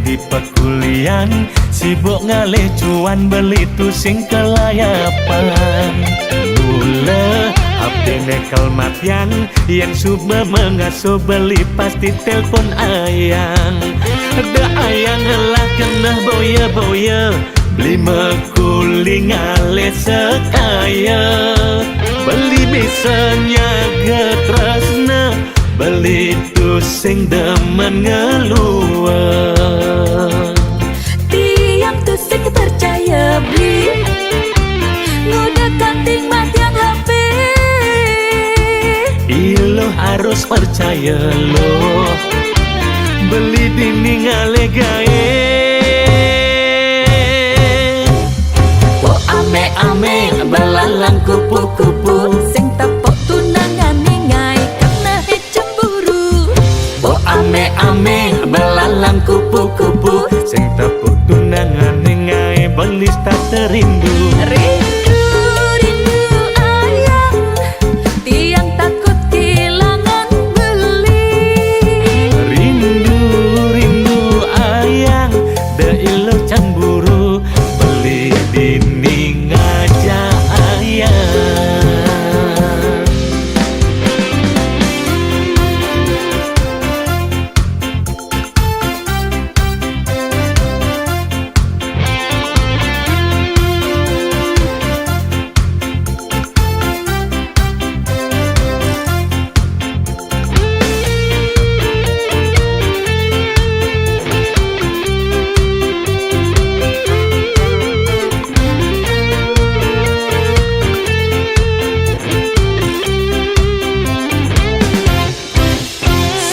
di pekulian, sibuk ngalih cuan beli tu sing kelayapan. Mula abdi nekel matian, yang suba mengasuh beli pasti telpon ayang. Ada ayang lah kena boya-boya, beli mekuli ngalih sekaya. Beli bisanya getresna, beli tu sing demen ngeluar. Tiang tu sing percaya beli, ngudah kanting mat yang HP. Ilo harus percaya lo, beli dini ngale gae. Oh ame-ame belalang kupu-kupu, sing tepuk tunangan ningai karena cemburu. Oh ame-ame belalang kupu-kupu, sing tepuk tunangan ningai belis tak terindu. Rindu, rindu ayang, tiang takut kehilangan beli. Rindu, rindu ayang, da ilo cemburu, beli dini ngajak ayang.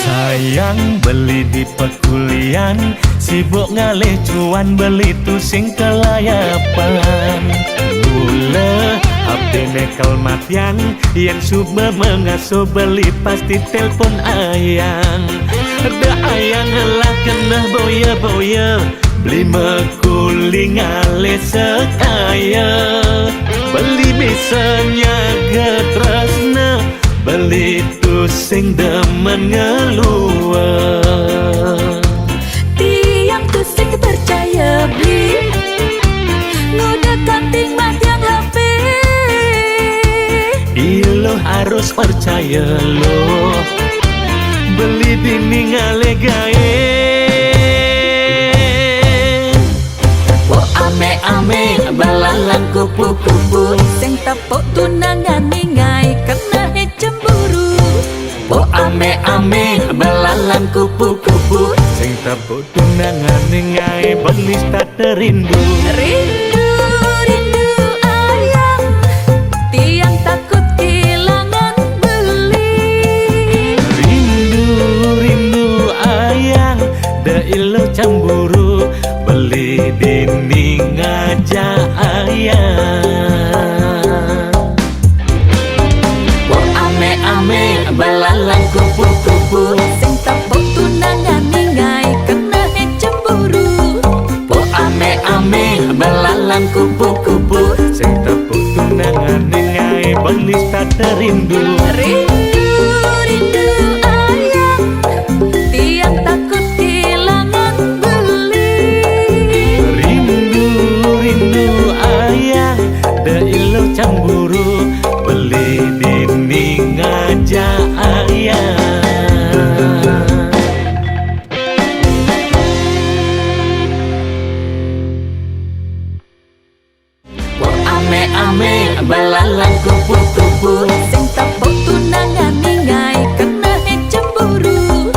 Sayang beli di pekulian, sibuk ngalih cuan beli tu sing kelayapan. Mula abdi nekel matian, yang suba mengasuh beli pasti telpon ayang. Ada ayang lah kena boya-boya, beli mekuli ngalih sekaya. Beli bisanya getresna, beli tu sing demen ngeluar. Tiang tu sing percaya beli, ngudah kanting mat yang HP. Ilo harus percaya lo, beli dini ngale gae. Oh ame-ame belalang kupu-kupu, sing tepuk tunangan ningai karena cemburu. Oh ame-ame belalang kupu-kupu, sing tepuk tunangan ningai belis tak terindu. Rindu, rindu ayang, tiang takut kehilangan beli. Rindu, rindu ayang, da ilo cemburu, beli dini ngajak ayang. Oh ame-ame belalang kupu-kupu, sing tepuk tunangan ningai karena cemburu. Oh ame-ame belalang kupu-kupu, sing tepuk tunangan ningai belis tak terindu. Rindu, rindu ayang, tiang takut kehilangan beli. Rindu, rindu ayang, da ilo cemburu, beli dini ngajak ayang. Oh ame-ame belalang kupu-kupu, sing tepuk tunangan ningai karena cemburu.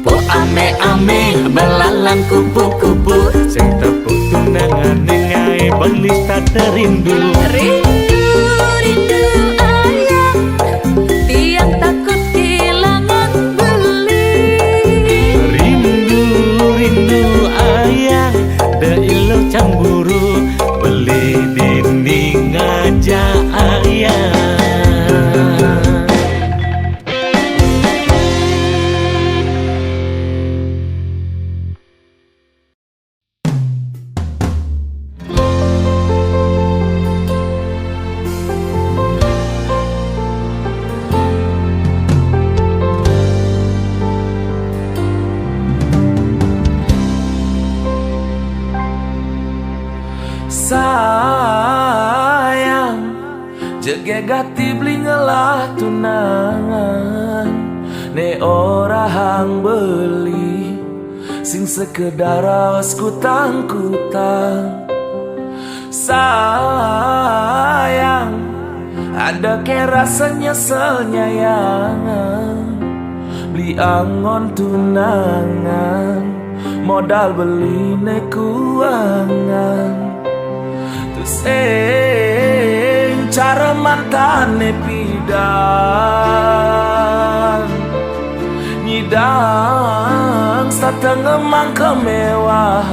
Oh ame-ame belalang kupu-kupu, sing tepuk tunangan ningai belis tak terindu. Rindu, rindu ayang, tiang takut kehilangan beli. Rindu, rindu ayang, da ilo cemburu, beli dini ngajak ayang. Jegegati blingelah tunangan ne ora hang beli sing sekedar aos kutang-kutang. Sayang, ada ke rasa nyesel nyayang beli angon tunangan modal beli ne kuangan. Terus cara mantane pidang nyidang sateng emang kemewahan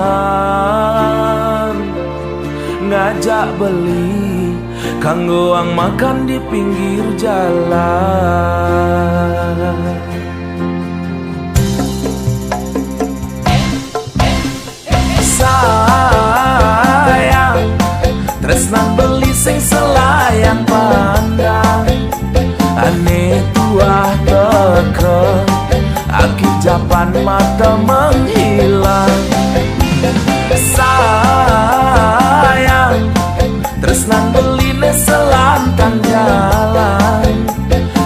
ngajak beli kanggo ang makan di pinggir jalan. Sayang, tresnan beli sing selayang pandang ane tuah teke aki japan mata menghilang. Sayang, tresnan beli ne selantang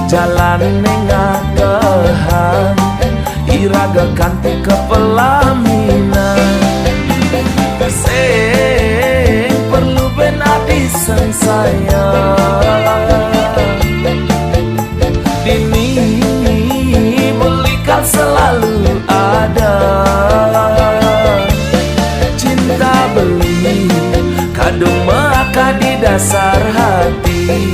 jalan nengakehan iraga kanti ke pelaminan. Sing perlu benadi sang sayang dini belikan selalu ada. Cinta beli kadung maka di dasar hati.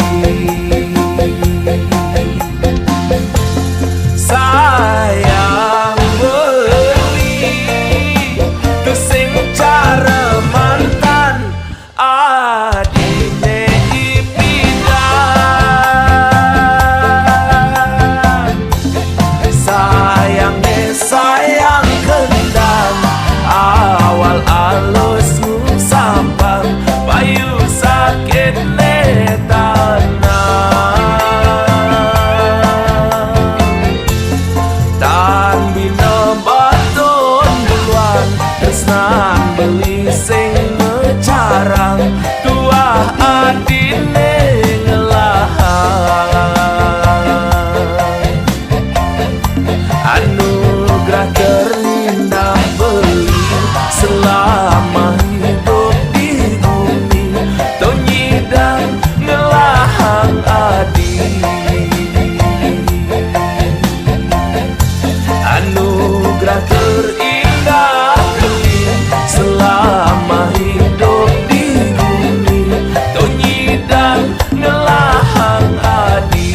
Sayang beli tu sing cara mantan adine ipidang. Sayang kendang awal alusmu sampang payu sakit tan bina batun duluan tresnan beli sing ngecarang tuah adine ngelahang. Anugerah terindah beli selama hidup di bumi tonyidang ngelahang adi. Anugerah terindah beli selama hidup di bumi tonyidang ngelahang adi.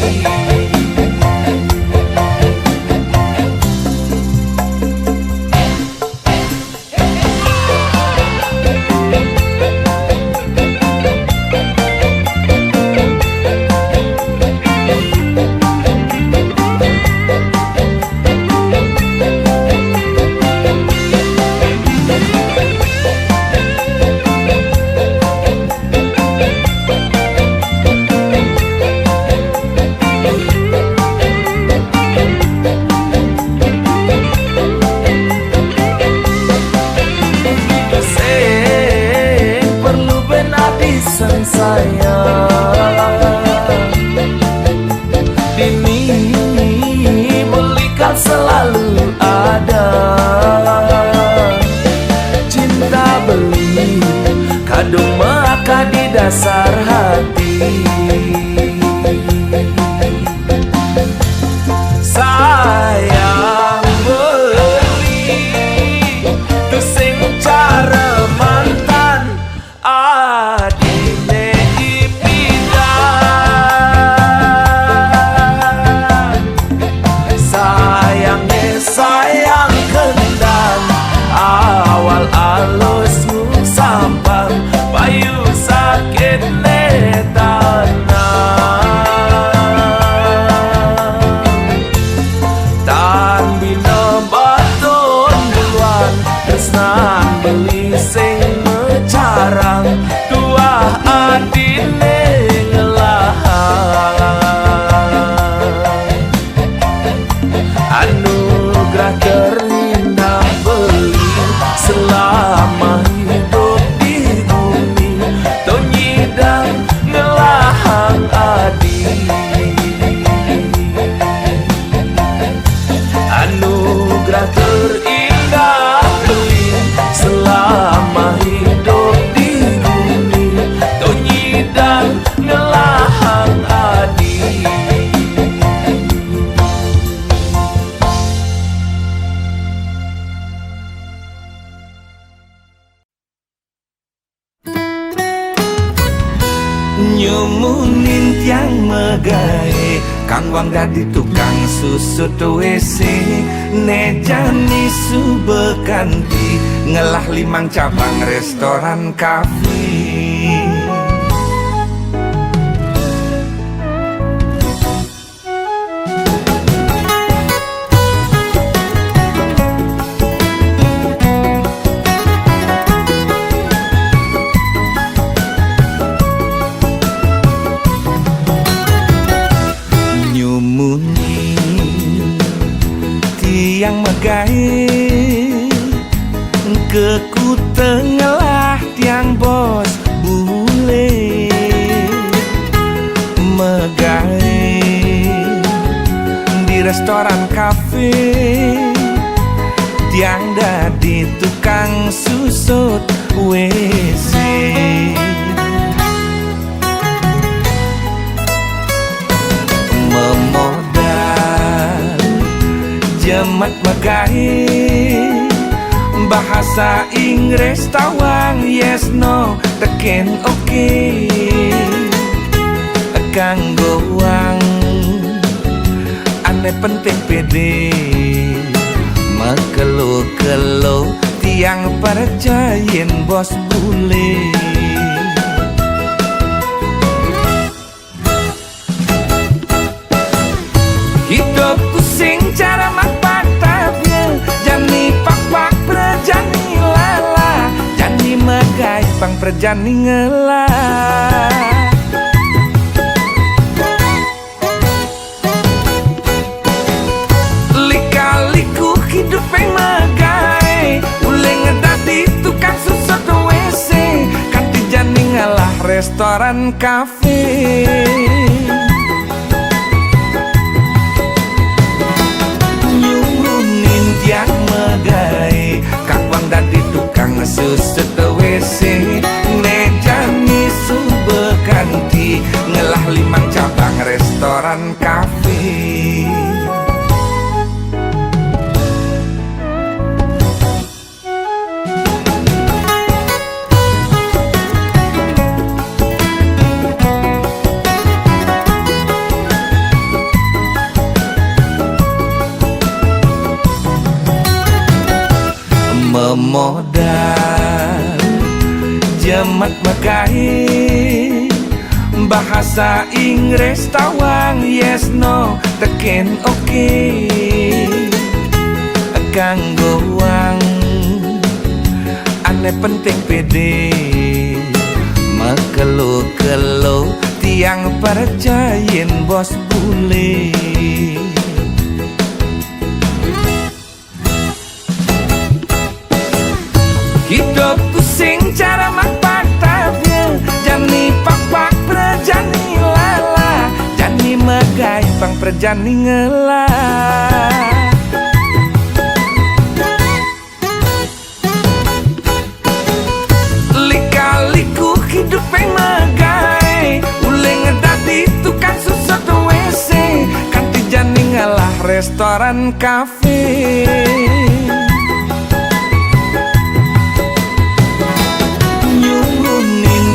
Sang sayang dini belikan selalu ada. Cinta beli kadung maka di dasar hati. Sayang beli tu sing cara mantan adine ipidang. Sayang kendang awal alusmu sampang payu sakit ne tanah. tiang megae Kang Wang dadi tukang susut WC Nejani subekanti Ngelah 5 cabang restoran kafe Yang megai keku tengelah tiang bos bule megai di restoran kafe tiang dadi tukang susut WC jemat megai bahasa Inggris tawang yes no teken oke kanggo wang ane penting pede makelo-kelo tiang percayin bos bule hidupku sing cara makpatapnya jani pak-pak perjani lala jani megai pang perjani ngelah lika-liku hidup yang megai ule ngedadi tukang susut WC kanti jani ngalah restoran kafe yang megai Kang Wang dadi tukang susut WC Nejani subekanti Ngelah 5 cabang restoran kafe memodal jemat megai bahasa Inggris tawang yes no teken oke kanggo wang ane penting pede makelo-kelo tiang percayin bos bule hidupku sing cara makpatapnya jani pak-pak perjani lala jani megai pang perjani ngelah lika-liku hidup yang megai ule ngedadi tukang susut WC kanti jani ngalah restoran kafe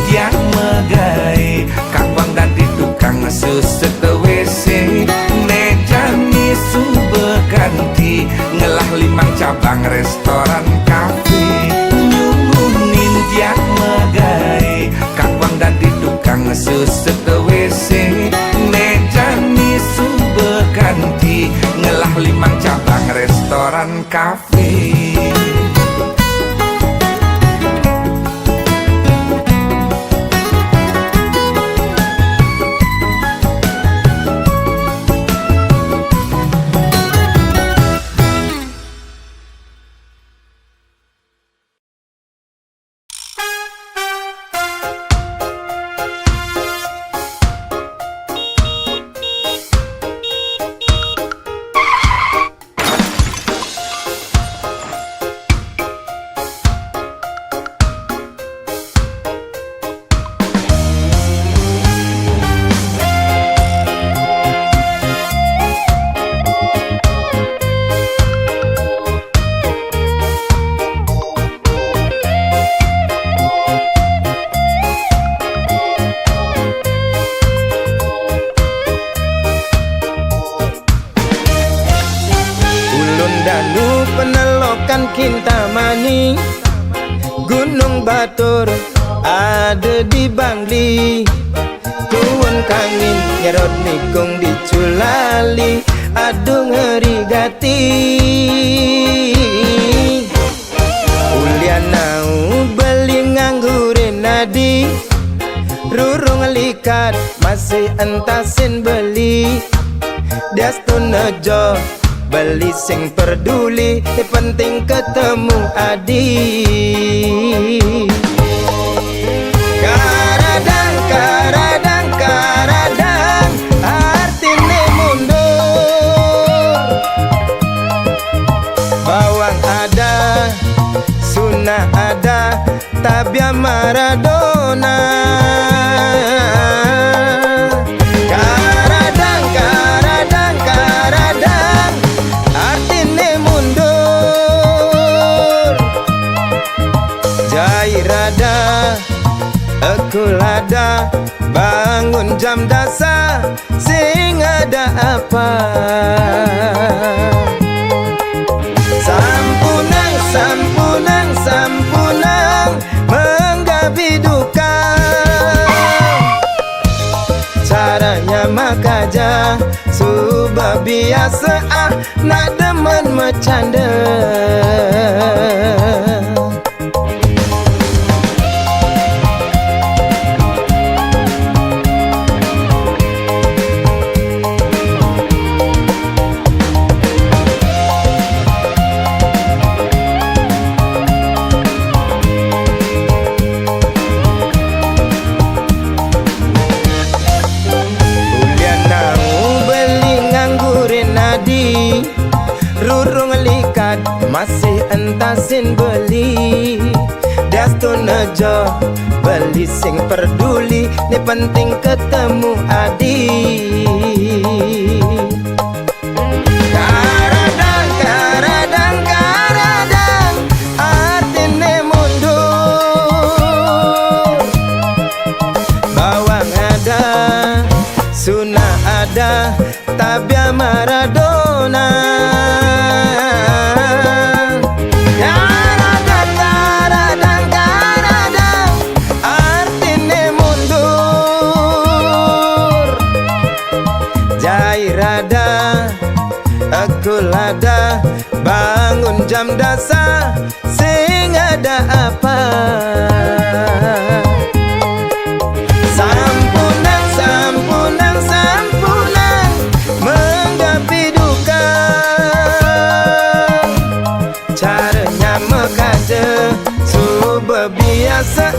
yang megai Kang Wang dadi tukang susut WC Nejani subekanti Ngelah 5 cabang restoran kafe nyumunin yang megai Kang Wang dadi tukang susut WC Nejani subekanti Ngelah 5 cabang restoran kafe Gunung Batur ada di Bangli. Tuan kangin nyerot nikung di Culali. Aduh ngeri gati. Ulianau beli nganggurin nadi. Rurung likat masih entasin beli. Diastun nejo beli sing peduli. Penting ketemu adi. Karadang, karadang, karadang, artine mundur. Bawang ada, sunnah ada, tabia Maradona. Karadang, karadang, karadang, artine mundur. Jairada, aku lada, bangun jam dasar, sing ada apa? Sampunang, sampunang, sampunang, menggabi duka. Caranya makaja, subah biasa nak demen bercanda. Rurung likat masih entasin beli. Diastun nejo beli sing peduli. Ni penting ketemu adi. Karadang, karadang, karadang, artine mundur. Bawang ada, sunnah ada, tabia Maradona. Karadang, karadang, karadang, artine mundur. Jairada, aku lada, bangun jam dasar, sing ada apa? Sampunang, sampunang, sampunang, menggapi duka. Caranya mekaja, subah biasa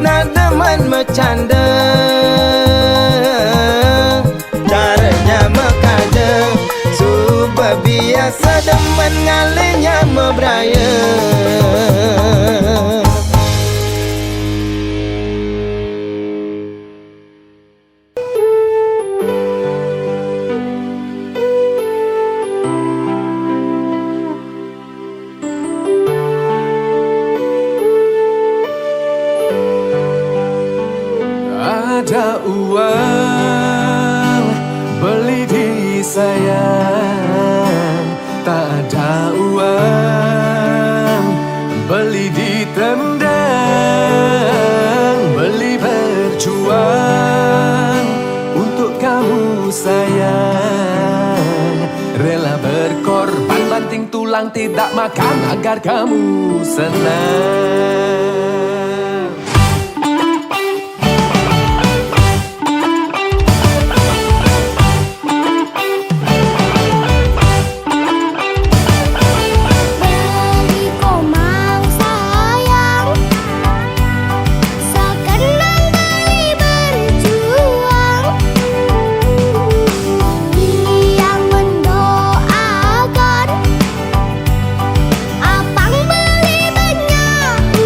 nak demen bercanda. Caranya mekaja, subah biasa demen ngalinya mebraya. Ada uang beli diri sayang, tak ada uang beli ditendang. Beli berjuang untuk kamu sayang, rela berkorban banting tulang tidak makan agar kamu senang. Abang beli banyak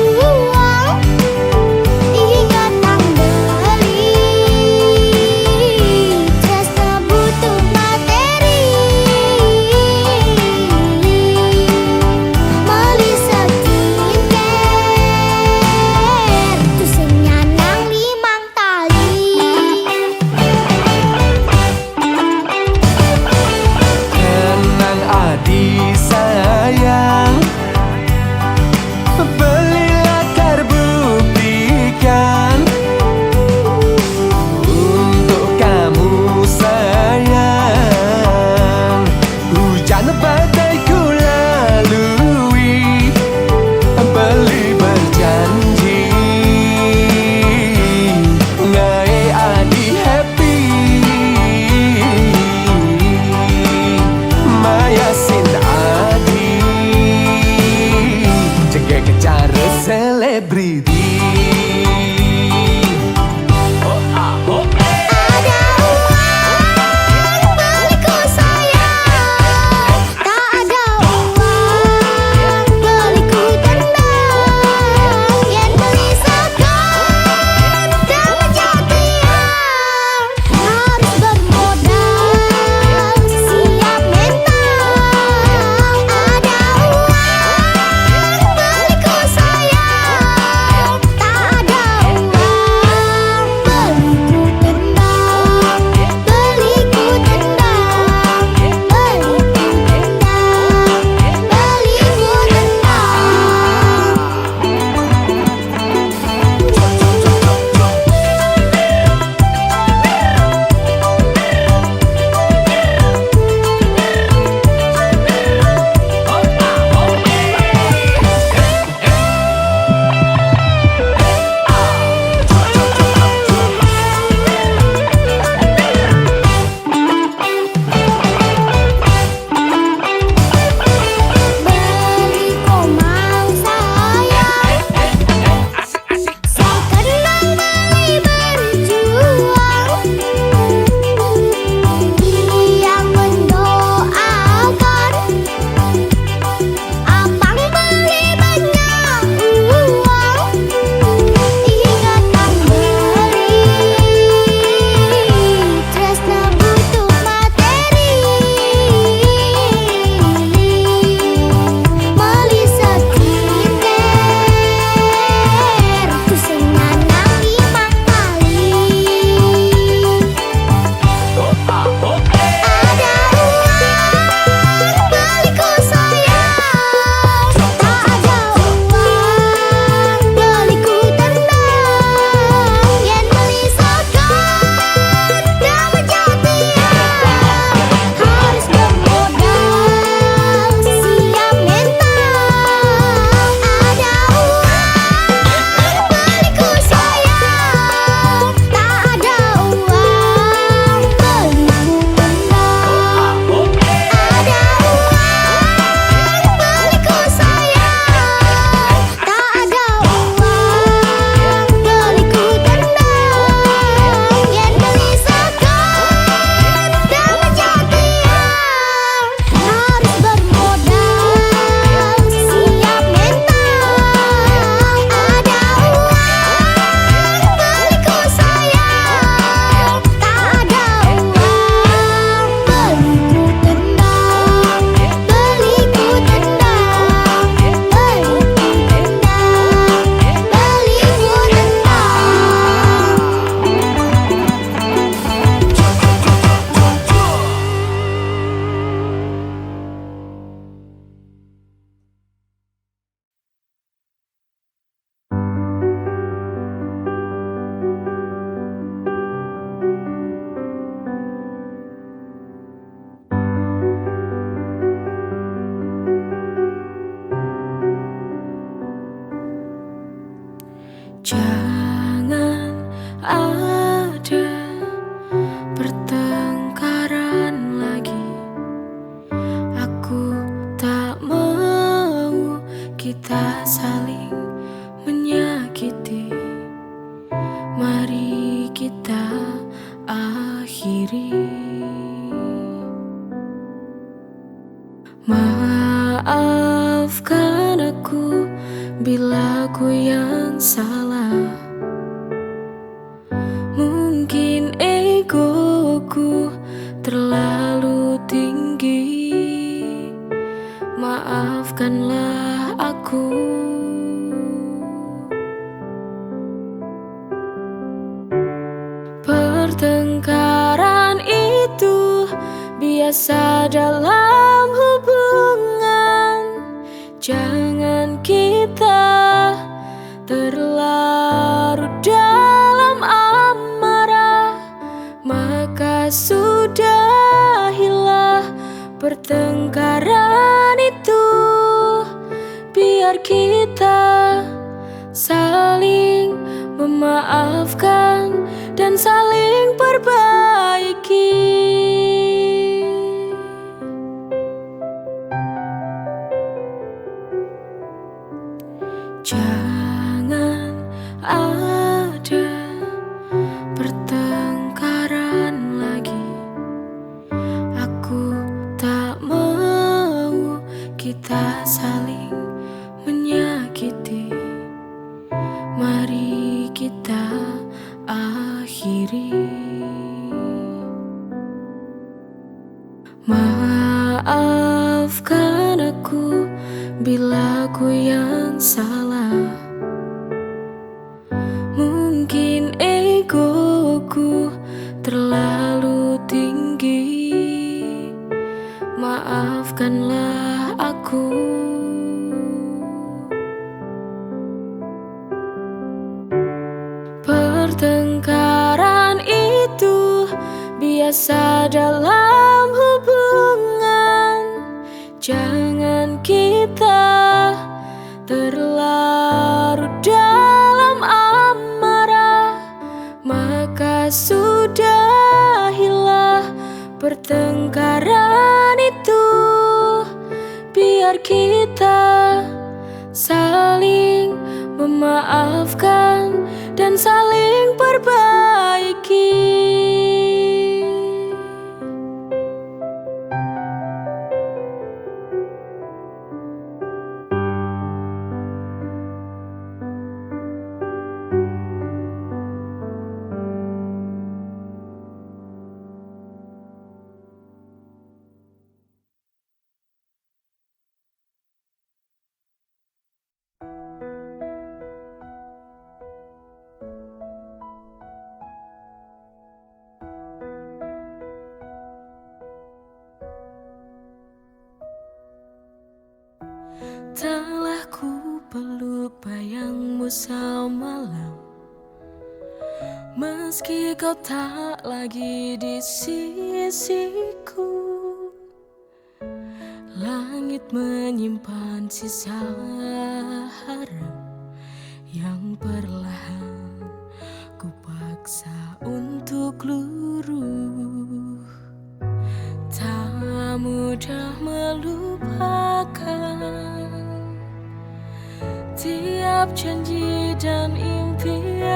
akhiri. Maafkan aku bila ku yang salah. Mungkin egoku terlalu tinggi. Maafkanlah aku. Pertengkaran itu biasa dalam hubungan. Jangan kita terlarut dalam amarah. Maka sudahilah pertengkaran itu. Biar kita saling memaafkan dan saling perbaiki. Jangan ada pertengkaran lagi. Aku tak mau kita saling menyakiti. Mari kita akhiri. Maafkan aku bila ku yang salah. Mungkin egoku terlalu tinggi. Maafkanlah aku. Pertengkaran itu biasa dalam hubungan. Jangan kita terlarut dalam amarah. Maka sudahilah pertengkaran itu. Biar kita saling memaafkan dan saling perbaiki. Telah ku peluk bayangmu semalam, meski kau tak lagi di sisiku. Langit menyimpan sisa haram yang perlahan ku paksa untuk luruh. Tak mudah melupakan tiap janji dan impian.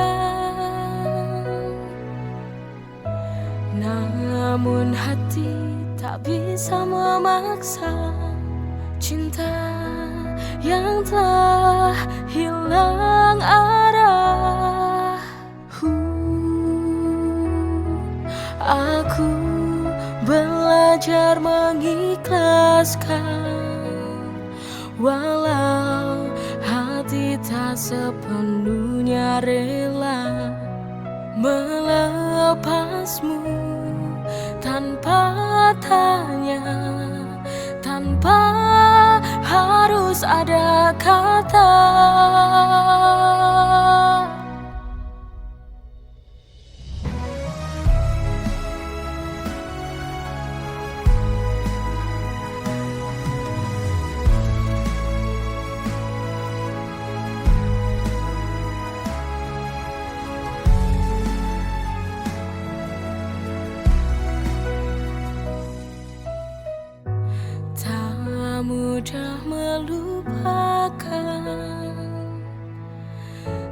Namun hati tak bisa memaksa cinta yang telah hilang arah. Aku belajar mengikhlaskan, walau hati tak sepenuhnya rela melepasmu tanpa tanya, tanpa harus ada kata. Mudah melupakan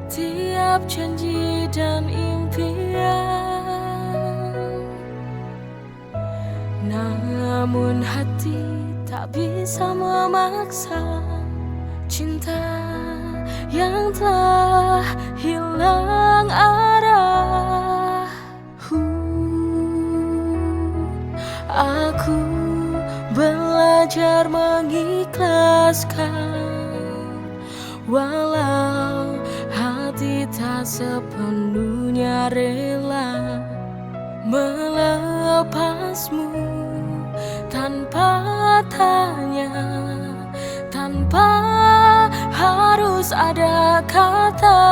tiap janji dan impian. Namun hati tak bisa memaksa cinta yang telah hilang arah. Aku belajar mengikhlaskan, walau hati tak sepenuhnya rela melepasmu tanpa tanya, tanpa harus ada kata.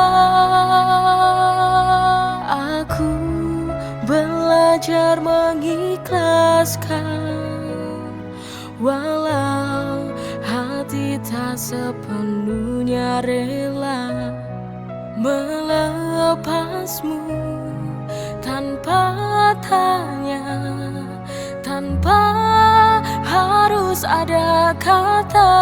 Aku belajar mengikhlaskan, walau hati tak sepenuhnya rela melepasmu tanpa tanya, tanpa harus ada kata.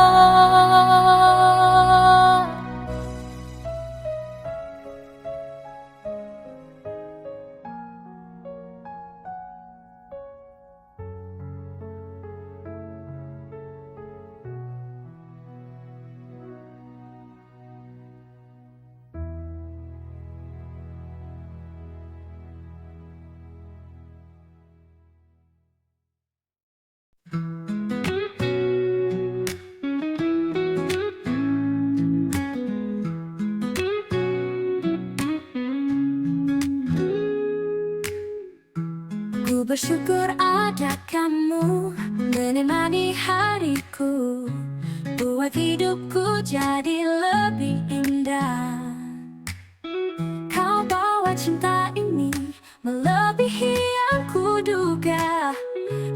Ku bersyukur ada kamu menemani hariku, buat hidupku jadi lebih indah. Kau bawa cinta ini melebihi yang kuduga.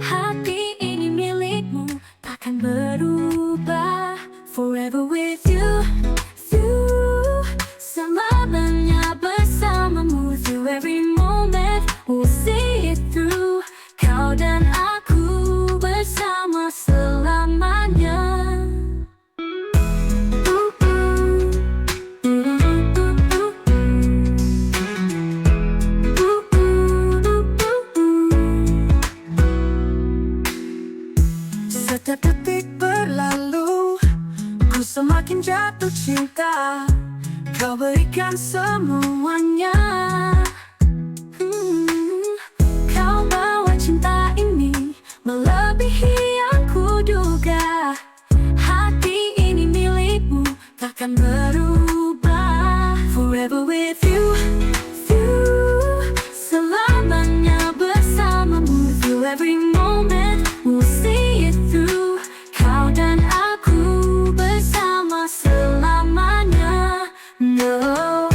Hati ini milikmu, takkan berubah. Forever with you, selamanya bersamamu. Through every moment, we'll see it through. Kau dan aku bersama selamanya. Setiap detik berlalu, ku semakin jatuh cinta. Kau berikan semuanya. Kau bawa cinta ini melebihi yang kuduga. Hati ini milikmu, takkan berubah. Forever with you, selamanya bersamamu. Through every moment, we'll see it through. Kau dan aku bersama selamanya. No.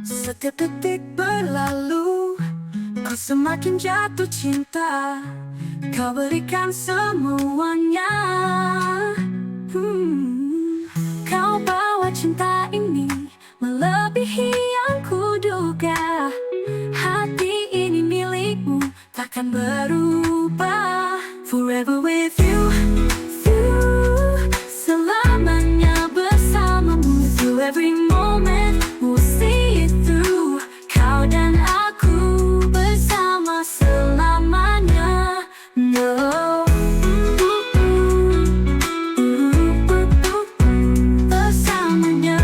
Setiap detik berlalu, ku semakin jatuh cinta. Kau berikan semuanya. Kau bawa cinta ini melebihi yang kuduga. Hati ini milikmu, takkan berubah. Forever with you, selamanya bersamamu. Through every moment, we'll see it through. Kau dan aku bersama selamanya. No. Bersamanya.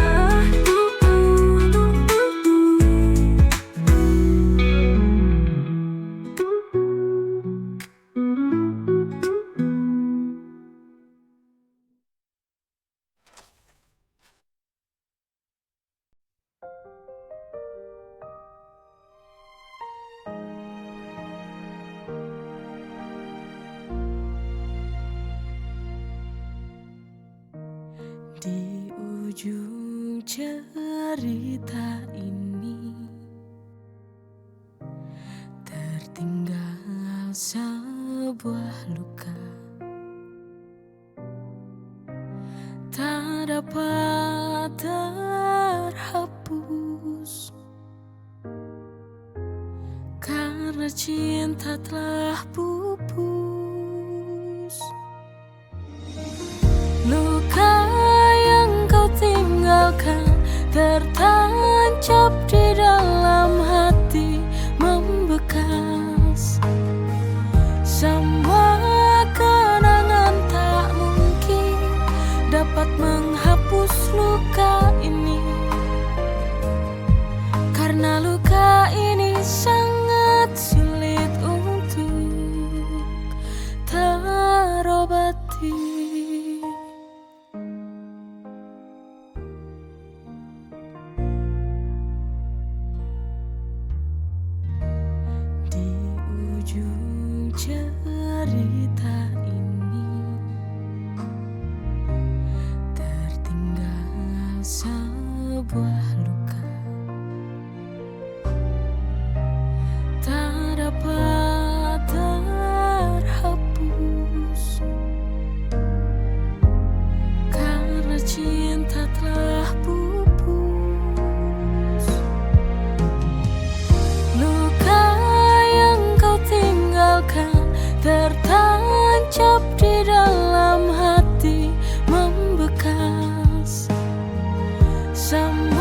Di ujung cerita ini tertinggal sebuah luka, tak dapat terhapus. cinta telah pupus. Luka yang kau tinggalkan tertancap di dalam hati, membekas. Semua kenangan tak mungkin dapat menghapus luka ini, karena luka ini sangat sulit untuk terobati. Di ujung cerita ini tertinggal sebuah luka, tak dapat terhapus, karena cinta telah pupus. Luka yang kau tinggalkan tertancap di dalam hati, membekas. Semua